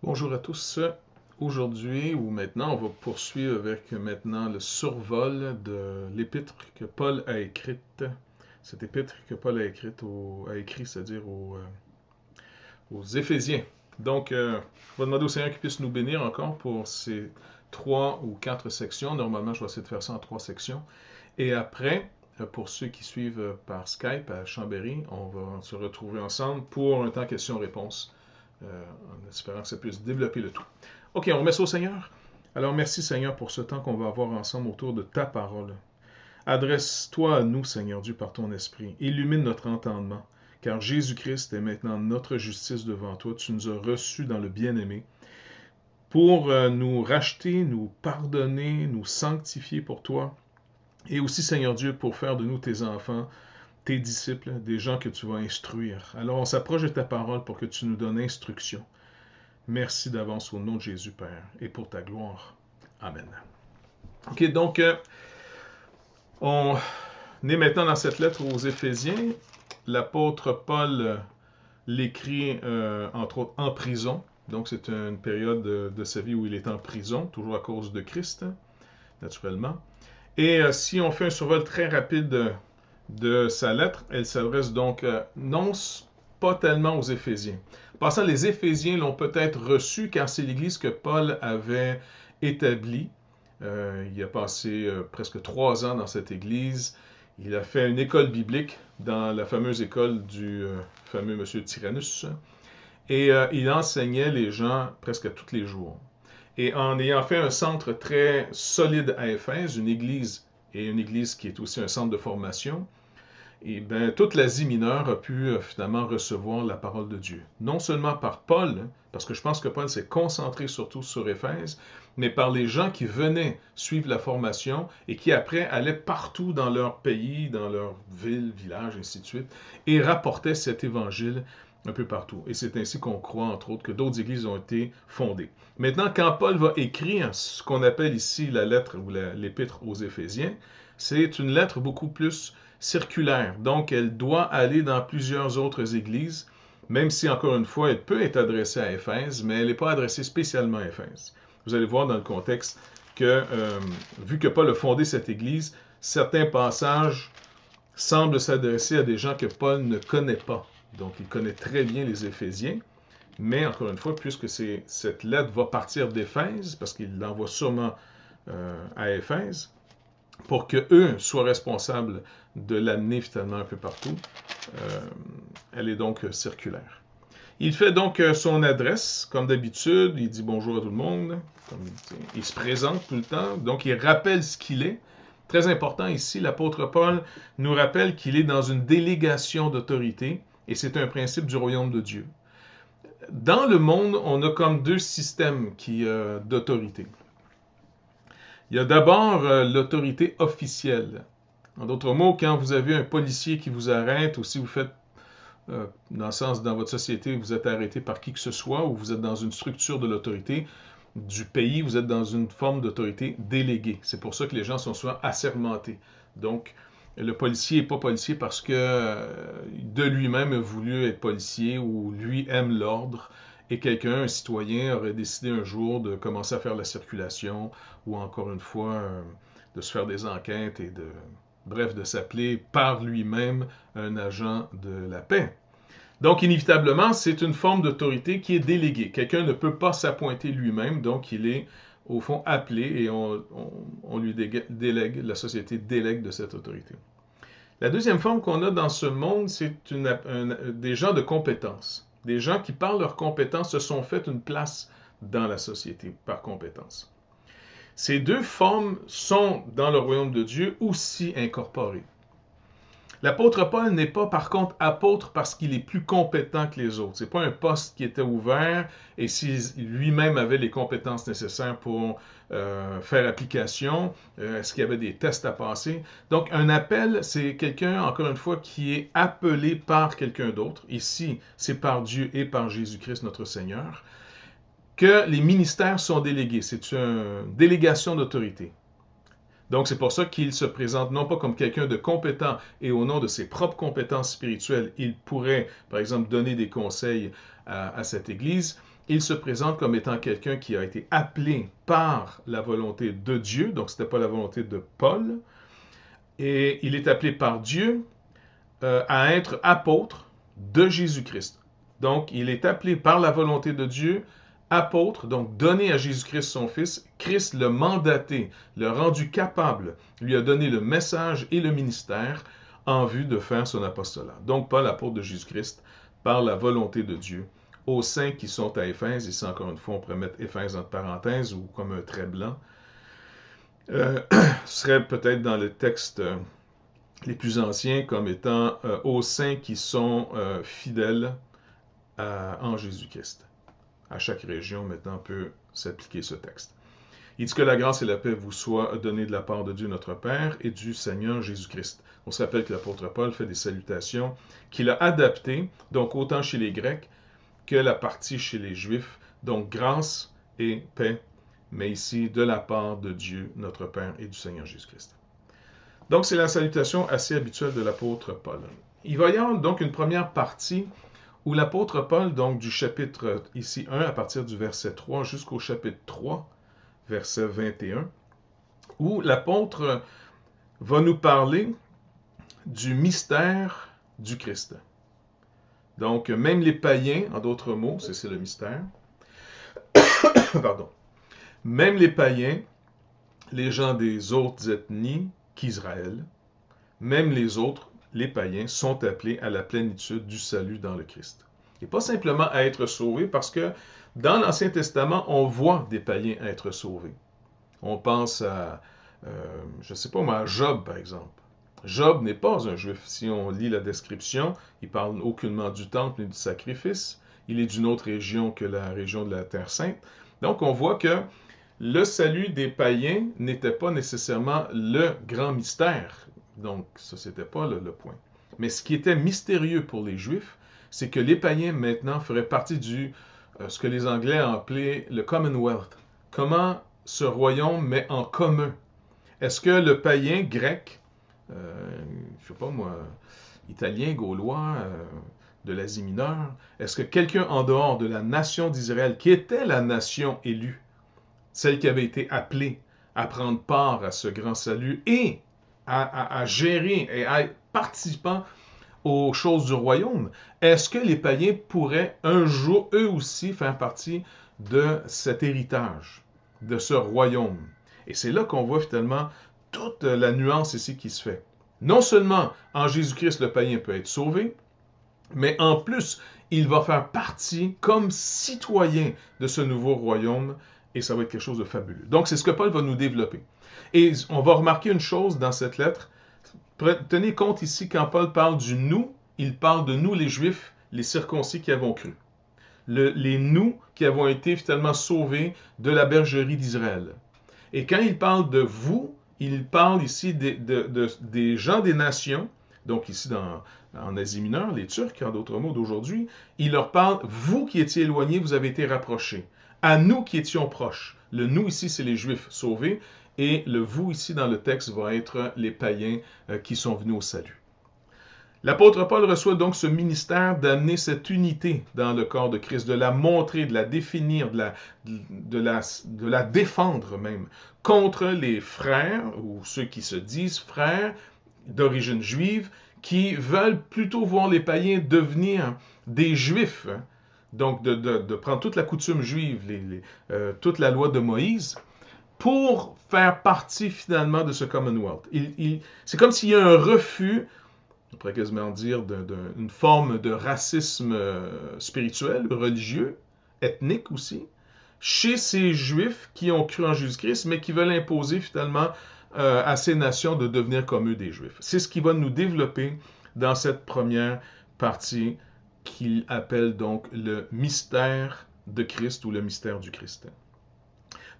Bonjour à tous. Aujourd'hui ou maintenant, on va poursuivre avec maintenant le survol de l'épître que Paul a écrite. Cette épître que Paul a écrit, c'est-à-dire aux Éphésiens. Donc, on va demander au Seigneur qu'il puisse nous bénir encore pour ces 3 ou 4 sections. Normalement, je vais essayer de faire ça en 3 sections. Et après, pour ceux qui suivent par Skype à Chambéry, on va se retrouver ensemble pour un temps questions-réponses. En espérant que ça puisse développer le tout. OK, on remet ça au Seigneur. Alors, merci Seigneur pour ce temps qu'on va avoir ensemble autour de ta parole. Adresse-toi à nous, Seigneur Dieu, par ton esprit. Illumine notre entendement, car Jésus-Christ est maintenant notre justice devant toi. Tu nous as reçus dans le bien-aimé pour nous racheter, nous pardonner, nous sanctifier pour toi. Et aussi, Seigneur Dieu, pour faire de nous tes enfants, tes disciples, des gens que tu vas instruire. Alors on s'approche de ta parole pour que tu nous donnes instruction. Merci d'avance au nom de Jésus, Père, et pour ta gloire. Amen. OK, donc, on est maintenant dans cette lettre aux Éphésiens. L'apôtre Paul l'écrit, entre autres, en prison. Donc, c'est une période de sa vie où il est en prison, toujours à cause de Christ, naturellement. Et si on fait un survol très rapide de sa lettre, elle s'adresse donc non pas tellement aux Éphésiens. Passant, les Éphésiens l'ont peut-être reçu car c'est l'Église que Paul avait établie. Il a passé presque 3 ans dans cette Église. Il a fait une école biblique dans la fameuse école du fameux monsieur Tyrannus. Et il enseignait les gens presque tous les jours. Et en ayant fait un centre très solide à Éphèse, une église qui est aussi un centre de formation, et bien, toute l'Asie mineure a pu finalement recevoir la parole de Dieu. Non seulement par Paul, parce que je pense que Paul s'est concentré surtout sur Éphèse, mais par les gens qui venaient suivre la formation et qui après allaient partout dans leur pays, dans leur ville, village, ainsi de suite, et rapportaient cet évangile un peu partout. Et c'est ainsi qu'on croit, entre autres, que d'autres églises ont été fondées. Maintenant, quand Paul va écrire ce qu'on appelle ici la lettre ou l'épître aux Éphésiens, c'est une lettre beaucoup plus circulaire. Donc, elle doit aller dans plusieurs autres églises, même si, encore une fois, elle peut être adressée à Éphèse, mais elle n'est pas adressée spécialement à Éphèse. Vous allez voir dans le contexte que, vu que Paul a fondé cette église, certains passages semblent s'adresser à des gens que Paul ne connaît pas. Donc, il connaît très bien les Éphésiens, mais encore une fois, puisque cette lettre va partir d'Éphèse, parce qu'il l'envoie sûrement à Éphèse, pour qu'eux soient responsables de l'amener finalement un peu partout, elle est donc circulaire. Il fait donc son adresse, comme d'habitude, il dit bonjour à tout le monde, il se présente tout le temps, donc il rappelle ce qu'il est. Très important ici, l'apôtre Paul nous rappelle qu'il est dans une délégation d'autorité, et c'est un principe du royaume de Dieu. Dans le monde, on a comme 2 systèmes d'autorité. Il y a d'abord l'autorité officielle. En d'autres mots, quand vous avez un policier qui vous arrête, ou si vous faites, dans le sens, dans votre société, vous êtes arrêté par qui que ce soit, ou vous êtes dans une structure de l'autorité du pays, vous êtes dans une forme d'autorité déléguée. C'est pour ça que les gens sont souvent assermentés. Donc, le policier n'est pas policier parce que de lui-même a voulu être policier ou lui aime l'ordre et quelqu'un, un citoyen, aurait décidé un jour de commencer à faire la circulation ou encore une fois de se faire des enquêtes et bref, de s'appeler par lui-même un agent de la paix. Donc, inévitablement, c'est une forme d'autorité qui est déléguée. Quelqu'un ne peut pas s'appointer lui-même, donc il est au fond appelé et on lui délègue, la société délègue de cette autorité. La deuxième forme qu'on a dans ce monde, c'est des gens de compétence. Des gens qui, par leurs compétences, se sont fait une place dans la société par compétence. Ces 2 formes sont, dans le royaume de Dieu, aussi incorporées. L'apôtre Paul n'est pas, par contre, apôtre parce qu'il est plus compétent que les autres. Ce n'est pas un poste qui était ouvert et s'il lui-même avait les compétences nécessaires pour faire application, est-ce qu'il y avait des tests à passer. Donc, un appel, c'est quelqu'un, encore une fois, qui est appelé par quelqu'un d'autre. Ici, c'est par Dieu et par Jésus-Christ, notre Seigneur, que les ministères sont délégués. C'est une délégation d'autorité. Donc, c'est pour ça qu'il se présente non pas comme quelqu'un de compétent et au nom de ses propres compétences spirituelles, il pourrait, par exemple, donner des conseils à cette Église, il se présente comme étant quelqu'un qui a été appelé par la volonté de Dieu, donc ce n'était pas la volonté de Paul, et il est appelé par Dieu à être apôtre de Jésus-Christ. Donc, il est appelé par la volonté de Dieu apôtre, donc donné à Jésus-Christ son Fils. Christ l'a mandaté, l'a rendu capable, lui a donné le message et le ministère en vue de faire son apostolat. Donc, Paul, apôtre de Jésus-Christ, par la volonté de Dieu, aux saints qui sont à Éphèse. Ici, encore une fois, on pourrait mettre Éphèse entre parenthèses ou comme un trait blanc. Ce serait peut-être dans le texte les plus anciens comme étant aux saints qui sont fidèles en Jésus-Christ. À chaque région, maintenant, peut s'appliquer ce texte. Il dit que la grâce et la paix vous soient données de la part de Dieu notre Père et du Seigneur Jésus-Christ. On se rappelle que l'apôtre Paul fait des salutations qu'il a adaptées, donc autant chez les Grecs que la partie chez les Juifs, donc grâce et paix, mais ici de la part de Dieu notre Père et du Seigneur Jésus-Christ. Donc c'est la salutation assez habituelle de l'apôtre Paul. Il va y avoir donc une première partie où l'apôtre Paul, donc du chapitre ici 1 à partir du verset 3 jusqu'au chapitre 3, verset 21, où l'apôtre va nous parler du mystère du Christ. Donc, même les païens, en d'autres mots, c'est le mystère, pardon, même les païens, les gens des autres ethnies qu'Israël, même les autres, les païens, sont appelés à la plénitude du salut dans le Christ. Et pas simplement à être sauvés, parce que dans l'Ancien Testament, on voit des païens être sauvés. On pense à, je ne sais pas moi, à Job, par exemple. Job n'est pas un juif. Si on lit la description, il parle aucunement du temple ni du sacrifice. Il est d'une autre région que la région de la Terre Sainte. Donc, on voit que le salut des païens n'était pas nécessairement le grand mystère. Donc, ça, c'était pas le point. Mais ce qui était mystérieux pour les Juifs, c'est que les païens, maintenant, feraient partie du, ce que les Anglais ont appelé le Commonwealth. Comment ce royaume met en commun? Est-ce que le païen grec, je sais pas moi, italien, gaulois, de l'Asie mineure, est-ce que quelqu'un en dehors de la nation d'Israël, qui était la nation élue, celle qui avait été appelée à prendre part à ce grand salut et à gérer et à être participant aux choses du royaume, est-ce que les païens pourraient un jour, eux aussi, faire partie de cet héritage, de ce royaume? Et c'est là qu'on voit finalement toute la nuance ici qui se fait. Non seulement en Jésus-Christ le païen peut être sauvé, mais en plus, il va faire partie comme citoyen de ce nouveau royaume et ça va être quelque chose de fabuleux. Donc, c'est ce que Paul va nous développer. Et on va remarquer une chose dans cette lettre. Tenez compte ici, quand Paul parle du nous, il parle de nous les Juifs, les circoncis qui avons cru. Les nous qui avons été finalement sauvés de la bergerie d'Israël. Et quand il parle de vous, il parle ici des gens des nations, donc ici en Asie mineure, les Turcs, en d'autres mots d'aujourd'hui, il leur parle, vous qui étiez éloignés, vous avez été rapprochés. À nous qui étions proches. Le nous ici, c'est les Juifs sauvés, et le vous ici dans le texte va être les païens qui sont venus au salut. L'apôtre Paul reçoit donc ce ministère d'amener cette unité dans le corps de Christ, de la montrer, de la définir, de la défendre même, contre les frères, ou ceux qui se disent frères d'origine juive, qui veulent plutôt voir les païens devenir des juifs, hein? Donc de prendre toute la coutume juive, toute la loi de Moïse, pour faire partie finalement de ce Commonwealth. C'est comme s'il y a un refus, on pourrait quasiment dire, d'une forme de racisme spirituel, religieux, ethnique aussi, chez ces Juifs qui ont cru en Jésus-Christ, mais qui veulent imposer finalement à ces nations de devenir comme eux des Juifs. C'est ce qui va nous développer dans cette première partie qu'il appelle donc le mystère de Christ ou le mystère du Christ.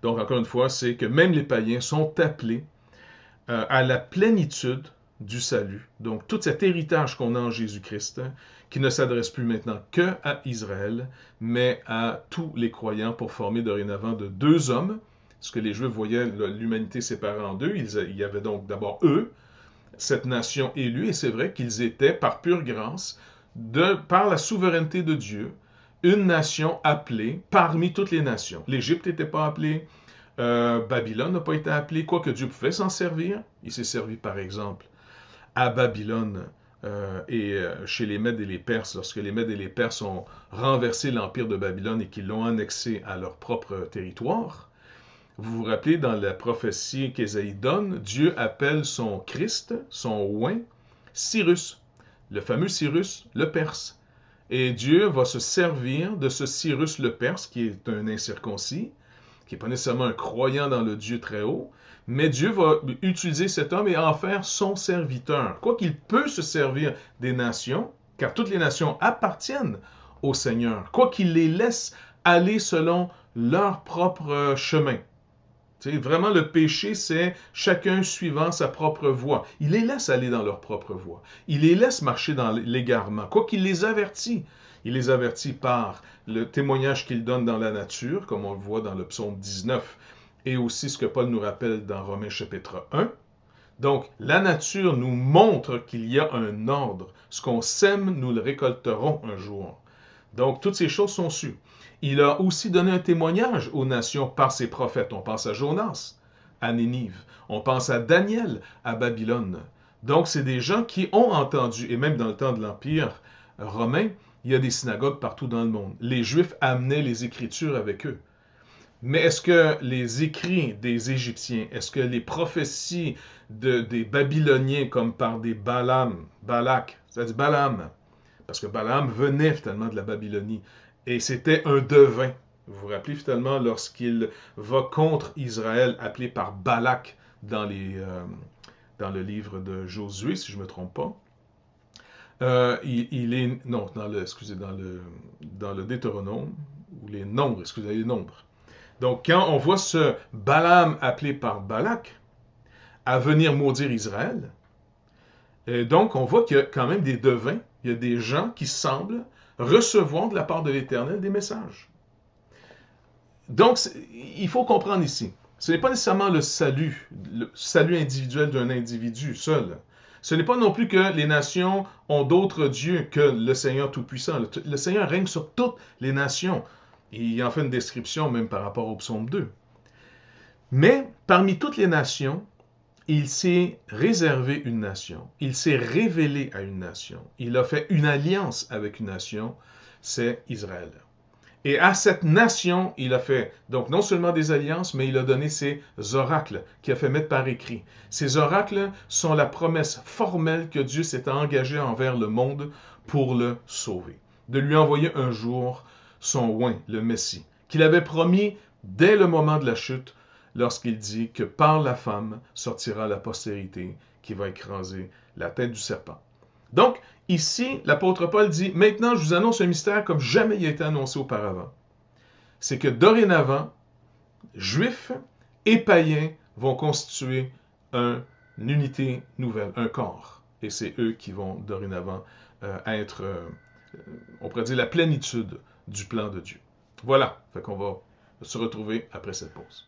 Donc, encore une fois, c'est que même les païens sont appelés à la plénitude du salut. Donc, tout cet héritage qu'on a en Jésus-Christ, qui ne s'adresse plus maintenant qu'à Israël, mais à tous les croyants pour former dorénavant de deux hommes, ce que les Juifs voyaient l'humanité séparée en deux. Il y avait donc d'abord eux, cette nation élue, et c'est vrai qu'ils étaient, par pure grâce, par la souveraineté de Dieu, une nation appelée parmi toutes les nations. L'Égypte n'était pas appelée, Babylone n'a pas été appelée, quoique Dieu pouvait s'en servir. Il s'est servi par exemple à Babylone chez les Mèdes et les Perses, lorsque les Mèdes et les Perses ont renversé l'empire de Babylone et qu'ils l'ont annexé à leur propre territoire. Vous vous rappelez, dans la prophétie qu'Ésaïe donne, Dieu appelle son Christ, son oint, Cyrus, le fameux Cyrus, le Perse. Et Dieu va se servir de ce Cyrus le Perse, qui est un incirconcis, qui n'est pas nécessairement un croyant dans le Dieu très haut, mais Dieu va utiliser cet homme et en faire son serviteur. Quoiqu'il peut se servir des nations, car toutes les nations appartiennent au Seigneur, quoiqu'il les laisse aller selon leur propre chemin. Vraiment, le péché, c'est chacun suivant sa propre voie. Il les laisse aller dans leur propre voie. Il les laisse marcher dans l'égarement, quoiqu'il les avertit. Il les avertit par le témoignage qu'il donne dans la nature, comme on le voit dans le psaume 19, et aussi ce que Paul nous rappelle dans Romains chapitre 1. Donc, la nature nous montre qu'il y a un ordre. Ce qu'on sème, nous le récolterons un jour. Donc, toutes ces choses sont sues. Il a aussi donné un témoignage aux nations par ses prophètes. On pense à Jonas, à Nénive. On pense à Daniel, à Babylone. Donc, c'est des gens qui ont entendu, et même dans le temps de l'Empire romain, il y a des synagogues partout dans le monde. Les Juifs amenaient les Écritures avec eux. Mais est-ce que les écrits des Égyptiens, est-ce que les prophéties des Babyloniens, comme par des Balak, c'est-à-dire Balaam, parce que Balaam venait finalement de la Babylonie, et c'était un devin. Vous vous rappelez finalement lorsqu'il va contre Israël, appelé par Balak dans le livre de Josué, si je ne me trompe pas. Il est, non, dans le Deutéronome, ou les Nombres, excusez, les Nombres. Donc, quand on voit ce Balaam appelé par Balak à venir maudire Israël, donc on voit qu'il y a quand même des devins, il y a des gens qui semblent recevoir de la part de l'Éternel des messages. Donc, il faut comprendre ici, ce n'est pas nécessairement le salut individuel d'un individu seul. Ce n'est pas non plus que les nations ont d'autres dieux que le Seigneur Tout-Puissant. Le Seigneur règne sur toutes les nations. Il en fait une description même par rapport au psaume 2. Mais parmi toutes les nations, il s'est réservé une nation. Il s'est révélé à une nation. Il a fait une alliance avec une nation, c'est Israël. Et à cette nation, il a fait donc non seulement des alliances, mais il a donné ses oracles qu'il a fait mettre par écrit. Ces oracles sont la promesse formelle que Dieu s'est engagé envers le monde pour le sauver. De lui envoyer un jour son oint, le Messie, qu'il avait promis dès le moment de la chute, lorsqu'il dit que par la femme sortira la postérité qui va écraser la tête du serpent. Donc, ici, l'apôtre Paul dit, maintenant je vous annonce un mystère comme jamais il a été annoncé auparavant. C'est que dorénavant, juifs et païens vont constituer une unité nouvelle, un corps. Et c'est eux qui vont dorénavant être, on pourrait dire, la plénitude du plan de Dieu. Voilà, fait qu'on va se retrouver après cette pause.